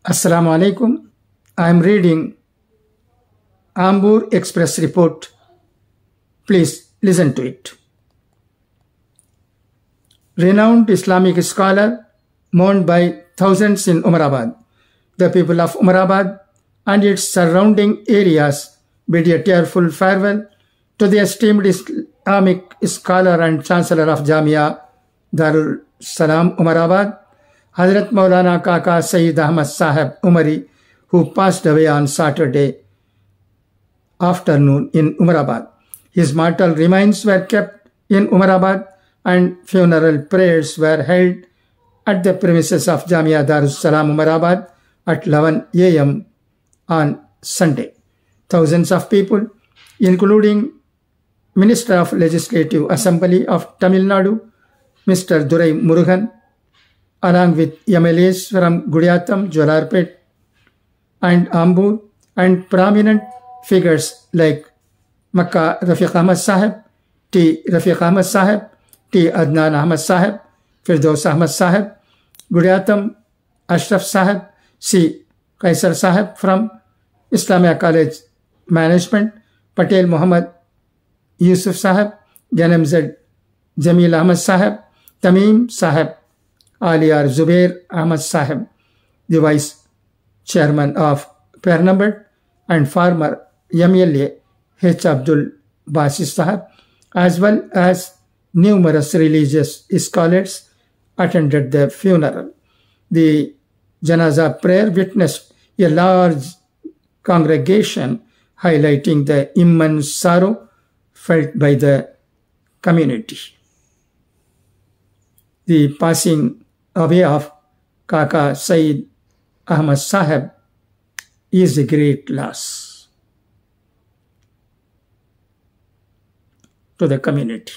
Assalamu alaikum. I am reading Ambur Express report. Please listen to it. Renowned Islamic scholar mourned by thousands in Umarabad. The people of Umarabad and its surrounding areas bid a tearful farewell to the esteemed Islamic scholar and Chancellor of Jamia Darul Salam Umarabad, Hazrat Maulana Kaka Sayyid Ahmad Sahib Umari, who passed away on Saturday afternoon in Umarabad. His mortal remains were kept in Umarabad and funeral prayers were held at the premises of Jamia Darul Salam Umarabad at 11 a.m. on Sunday. Thousands of people, including Minister of Legislative Assembly of Tamil Nadu, Mr. Durai Murugan, along with MLAs from Gudiyatham, Jolarpet and Ambur, and prominent figures like Makkah Rafiq Ahmad Sahib, T. Rafiq Ahmad Sahib, T. Adnan Ahmad Sahib, Firdaus Ahmad Sahib, Gudiyatham Ashraf Sahib, C. Kaisar Sahib from Islamia College Management, Patel Muhammad Yusuf Sahib, NMZ Jamil Ahmad Sahib, Tamim Sahib, Aliyar Zubair Ahmad Sahib, the Vice Chairman of Pernambert, and former MLA H. Abdul Basis Sahib, as well as numerous religious scholars attended the funeral. The Janaza prayer witnessed a large congregation, highlighting the immense sorrow felt by the community. The passing away of Kaka Sayyid Ahmad Sahib is a great loss to the community.